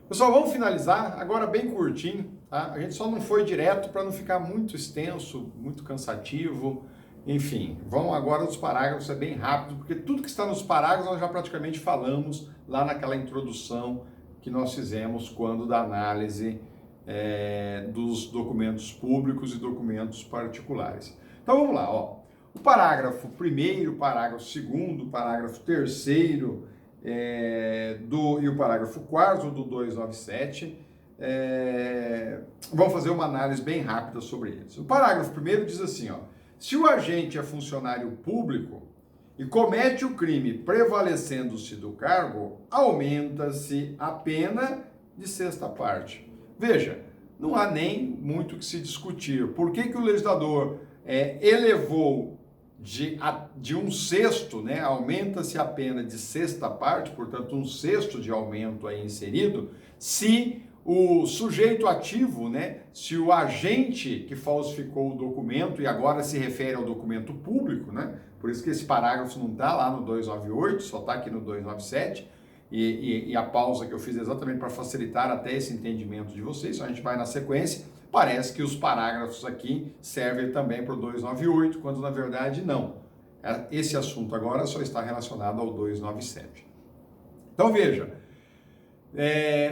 Pessoal, vamos finalizar agora bem curtinho, tá? A gente só não foi direto para não ficar muito extenso, muito cansativo. Enfim, vamos agora aos parágrafos, é bem rápido, porque tudo que está nos parágrafos nós já praticamente falamos lá naquela introdução que nós fizemos quando da análise dos documentos públicos e documentos particulares. Então vamos lá, ó. O parágrafo 1º, parágrafo 2º, parágrafo 3º, e o parágrafo 4º do 297, vamos fazer uma análise bem rápida sobre eles. O parágrafo 1º diz assim, ó, se o agente é funcionário público e comete o crime prevalecendo-se do cargo, aumenta-se a pena de sexta parte. Veja, não há nem muito o que se discutir. Por que o legislador elevou de um sexto, né, aumenta-se a pena de sexta parte, portanto um sexto de aumento aí inserido, se o sujeito ativo, né, se o agente que falsificou o documento, e agora se refere ao documento público, né, por isso que esse parágrafo não está lá no 298, só está aqui no 297, e a pausa que eu fiz exatamente para facilitar até esse entendimento de vocês, então a gente vai na sequência. Parece que os parágrafos aqui servem também para o 298, quando na verdade não. Esse assunto agora só está relacionado ao 297. Então veja,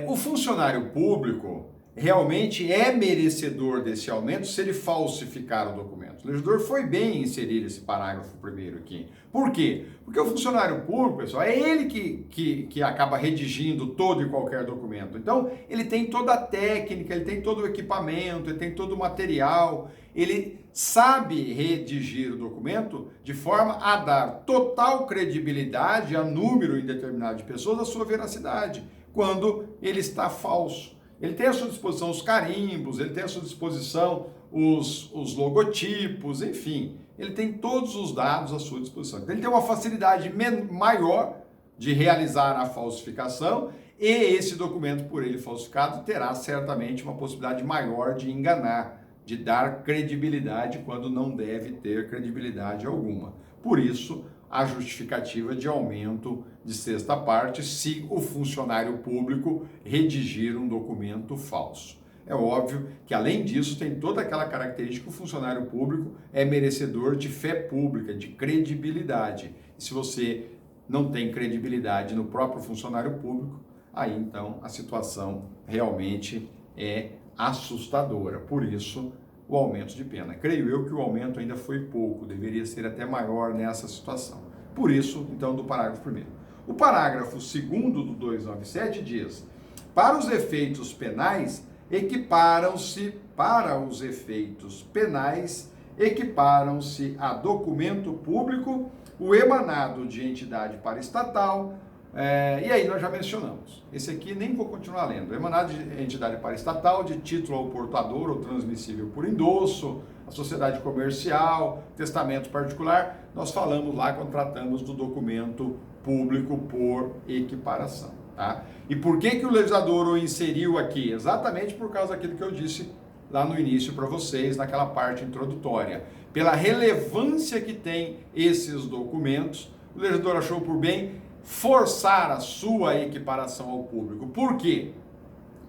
o funcionário público realmente é merecedor desse aumento se ele falsificar o documento. O legislador foi bem em inserir esse parágrafo 1º aqui. Por quê? Porque o funcionário público, pessoal, é ele que acaba redigindo todo e qualquer documento. Então, ele tem toda a técnica, ele tem todo o equipamento, ele tem todo o material, ele sabe redigir o documento de forma a dar total credibilidade a número indeterminado de pessoas da sua veracidade, quando ele está falso. Ele tem à sua disposição os carimbos, ele tem à sua disposição os logotipos, enfim, ele tem todos os dados à sua disposição. Então, ele tem uma facilidade maior de realizar a falsificação e esse documento, por ele falsificado, terá certamente uma possibilidade maior de enganar, de dar credibilidade quando não deve ter credibilidade alguma. Por isso, a justificativa de aumento de sexta parte se o funcionário público redigir um documento falso. É óbvio que, além disso, tem toda aquela característica que o funcionário público é merecedor de fé pública, de credibilidade. E se você não tem credibilidade no próprio funcionário público, aí então a situação realmente é assustadora. Por isso, o aumento de pena. Creio eu que o aumento ainda foi pouco, deveria ser até maior nessa situação. Por isso, então, do parágrafo 1º. O parágrafo 2º do 297 diz: para os efeitos penais, equiparam-se a documento público o emanado de entidade paraestatal. E aí nós já mencionamos. Esse aqui nem vou continuar lendo. Emanado de entidade paraestatal, de título ao portador ou transmissível por endosso, a sociedade comercial, testamento particular. Nós falamos lá quando tratamos do documento público por equiparação. Tá? E por que o legislador o inseriu aqui? Exatamente por causa daquilo que eu disse lá no início para vocês, naquela parte introdutória. Pela relevância que tem esses documentos, o legislador achou por bem forçar a sua equiparação ao público. Por quê?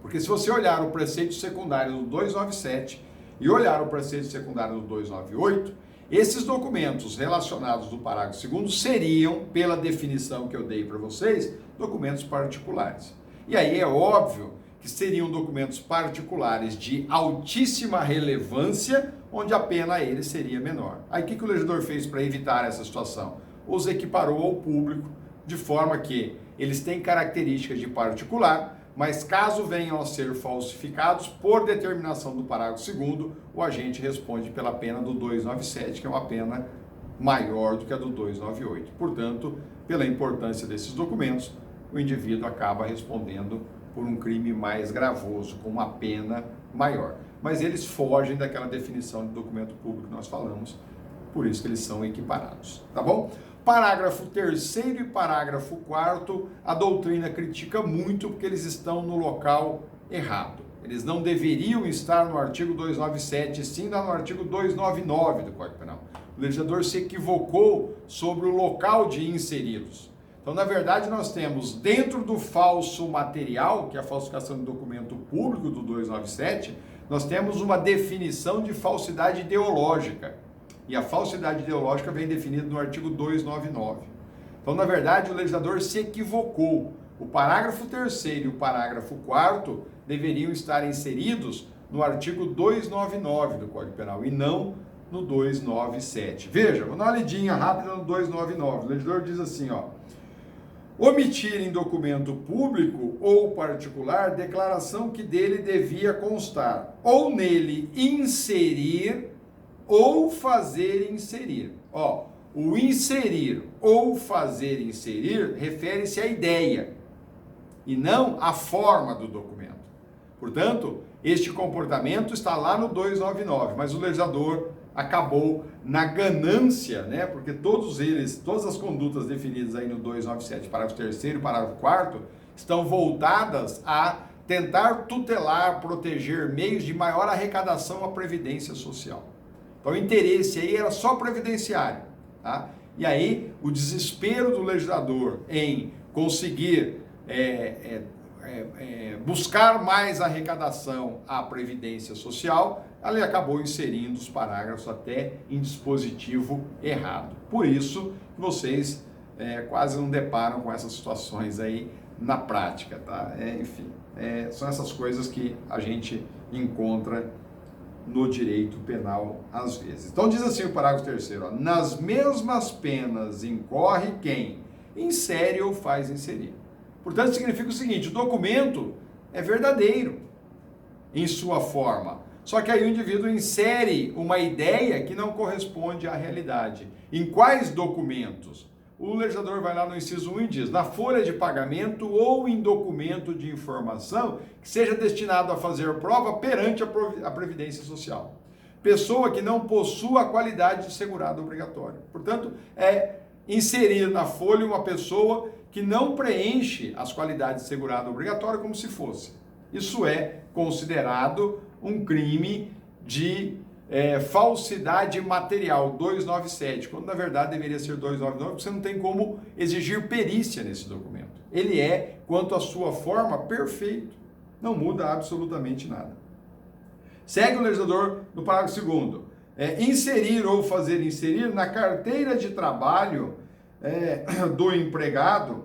Porque se você olhar o preceito secundário do 297 e olhar o preceito secundário do 298, esses documentos relacionados do parágrafo 2º seriam, pela definição que eu dei para vocês, documentos particulares. E aí é óbvio que seriam documentos particulares de altíssima relevância, onde a pena a eles seria menor. Aí o que o legislador fez para evitar essa situação? Os equiparou ao público, de forma que eles têm características de particular, mas caso venham a ser falsificados, por determinação do parágrafo 2º, o agente responde pela pena do 297, que é uma pena maior do que a do 298. Portanto, pela importância desses documentos, o indivíduo acaba respondendo por um crime mais gravoso, com uma pena maior. Mas eles fogem daquela definição de documento público que nós falamos, por isso que eles são equiparados, tá bom? Parágrafo 3º e parágrafo 4º, a doutrina critica muito porque eles estão no local errado. Eles não deveriam estar no artigo 297, sim no artigo 299 do Código Penal. O legislador se equivocou sobre o local de inseri-los. Então, na verdade, nós temos dentro do falso material, que é a falsificação de documento público do 297, nós temos uma definição de falsidade ideológica. E a falsidade ideológica vem definida no artigo 299. Então, na verdade, o legislador se equivocou. O parágrafo 3º e o parágrafo 4º deveriam estar inseridos no artigo 299 do Código Penal e não no 297. Veja, vou dar uma lidinha rápida no 299. O legislador diz assim, ó: omitir em documento público ou particular declaração que dele devia constar, ou nele inserir ou fazer inserir. Ó, o inserir ou fazer inserir refere-se à ideia e não à forma do documento. Portanto, este comportamento está lá no 299, mas o legislador acabou na ganância, né? Porque todas as condutas definidas aí no 297, parágrafo 3º e parágrafo 4º, estão voltadas a tentar tutelar, proteger meios de maior arrecadação à previdência social. Então o interesse aí era só previdenciário, tá? E aí o desespero do legislador em conseguir buscar mais arrecadação à previdência social, ela acabou inserindo os parágrafos até em dispositivo errado. Por isso, vocês quase não deparam com essas situações aí na prática, tá? Enfim, são essas coisas que a gente encontra no direito penal às vezes. Então diz assim o parágrafo 3º, ó: nas mesmas penas incorre quem insere ou faz inserir. Portanto, significa o seguinte: o documento é verdadeiro em sua forma, só que aí o indivíduo insere uma ideia que não corresponde à realidade. Em quais documentos? O legislador vai lá no inciso 1 e diz: na folha de pagamento ou em documento de informação que seja destinado a fazer prova perante a Previdência Social. Pessoa que não possua a qualidade de segurado obrigatório. Portanto, é inserir na folha uma pessoa que não preenche as qualidades de segurado obrigatório como se fosse. Isso é considerado um crime de falsidade material, 297, quando na verdade deveria ser 299, porque você não tem como exigir perícia nesse documento. Ele é, quanto à sua forma, perfeito. Não muda absolutamente nada. Segue o legislador no parágrafo 2º. Inserir ou fazer inserir na carteira de trabalho do empregado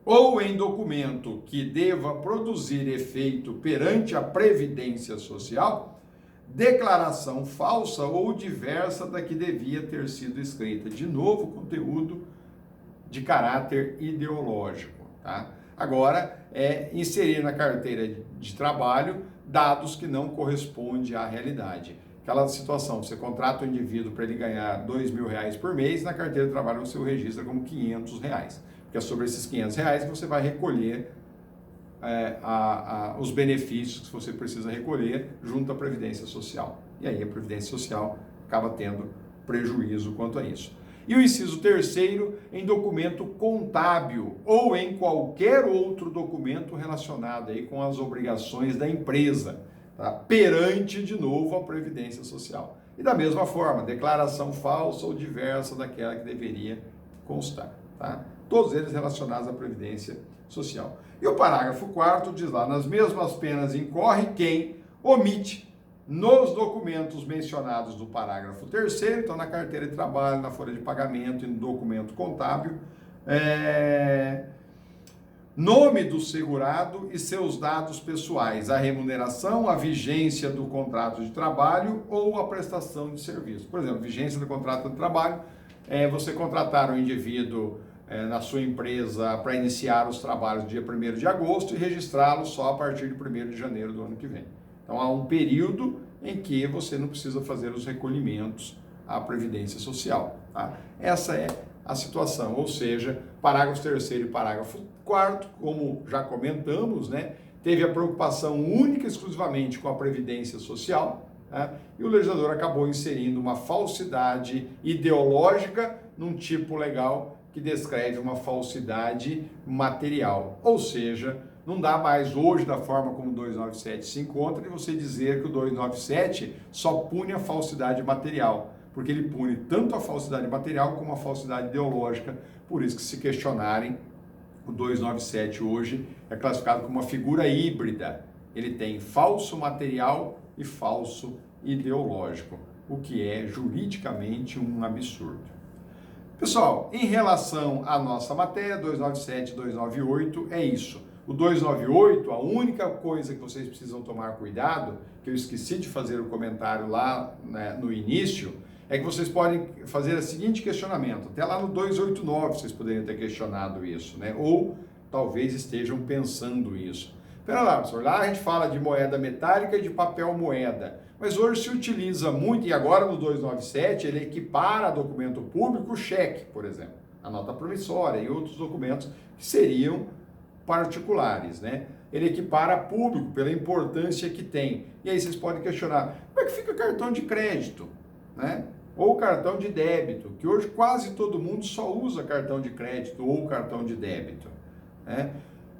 ou em documento que deva produzir efeito perante a Previdência Social, declaração falsa ou diversa da que devia ter sido escrita. De novo, conteúdo de caráter ideológico, tá? Agora, inserir na carteira de trabalho dados que não correspondem à realidade. Aquela situação, você contrata o indivíduo para ele ganhar R$2.000 por mês, na carteira de trabalho você o registra como R$500, porque é sobre esses R$500 que você vai recolher os benefícios que você precisa recolher junto à Previdência Social. E aí a Previdência Social acaba tendo prejuízo quanto a isso. E o inciso 3º, em documento contábil ou em qualquer outro documento relacionado aí com as obrigações da empresa, tá? Perante, de novo, a Previdência Social. E da mesma forma, declaração falsa ou diversa daquela que deveria constar, tá? Todos eles relacionados à Previdência Social. E o parágrafo 4º diz lá: nas mesmas penas incorre quem omite nos documentos mencionados do parágrafo 3º, então na carteira de trabalho, na folha de pagamento e no documento contábil, nome do segurado e seus dados pessoais, a remuneração, a vigência do contrato de trabalho ou a prestação de serviço. Por exemplo, vigência do contrato de trabalho, você contratar um indivíduo na sua empresa para iniciar os trabalhos dia 1º de agosto e registrá-lo só a partir de 1º de janeiro do ano que vem. Então há um período em que você não precisa fazer os recolhimentos à Previdência Social, tá? Essa é a situação, ou seja, parágrafo 3º e parágrafo 4º, como já comentamos, né, teve a preocupação única e exclusivamente com a Previdência Social, tá? E o legislador acabou inserindo uma falsidade ideológica num tipo legal que descreve uma falsidade material. Ou seja, não dá mais hoje, da forma como o 297 se encontra, de você dizer que o 297 só pune a falsidade material, porque ele pune tanto a falsidade material como a falsidade ideológica, por isso que se questionarem, o 297 hoje é classificado como uma figura híbrida. Ele tem falso material e falso ideológico, o que é juridicamente um absurdo. Pessoal, em relação à nossa matéria, 297 e 298, é isso. O 298, a única coisa que vocês precisam tomar cuidado, que eu esqueci de fazer o comentário lá, né, no início, é que vocês podem fazer o seguinte questionamento. Até lá no 289 vocês poderiam ter questionado isso, né? Ou talvez estejam pensando isso. Espera lá, professor, lá a gente fala de moeda metálica e de papel moeda. Mas hoje se utiliza muito, e agora no 297 ele equipara a documento público o cheque, por exemplo, a nota promissória e outros documentos que seriam particulares, né? Ele equipara a público pela importância que tem. E aí vocês podem questionar, como é que fica cartão de crédito, né? Ou cartão de débito, que hoje quase todo mundo só usa cartão de crédito ou cartão de débito, né?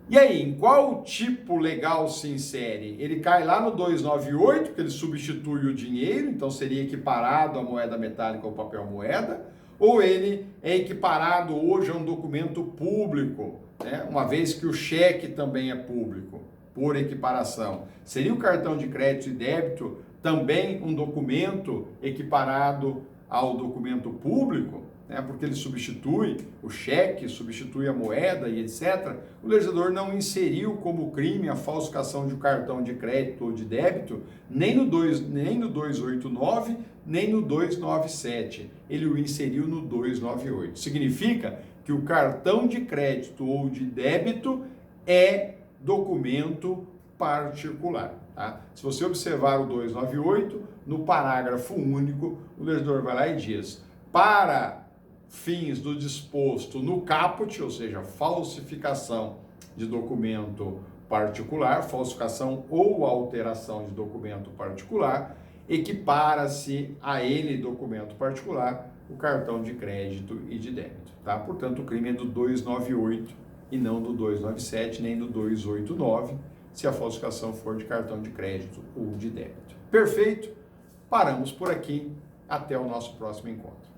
E aí, em qual tipo legal se insere? Ele cai lá no 298, que ele substitui o dinheiro, então seria equiparado à moeda metálica ou papel moeda, ou ele é equiparado hoje a um documento público, né? Uma vez que o cheque também é público, por equiparação. Seria o cartão de crédito e débito também um documento equiparado ao documento público, né? Porque ele substitui o cheque, substitui a moeda e etc. O legislador não inseriu como crime a falsificação de um cartão de crédito ou de débito, nem no 289, nem no 297. Ele o inseriu no 298. Significa que o cartão de crédito ou de débito é documento particular. Tá? Se você observar o 298, no parágrafo único, o legislador vai lá e diz: para fins do disposto no caput, ou seja, falsificação de documento particular, falsificação ou alteração de documento particular, equipara-se a ele, documento particular, o cartão de crédito e de débito. Tá? Portanto, o crime é do 298 e não do 297, nem do 289, se a falsificação for de cartão de crédito ou de débito. Perfeito? Paramos por aqui. Até o nosso próximo encontro.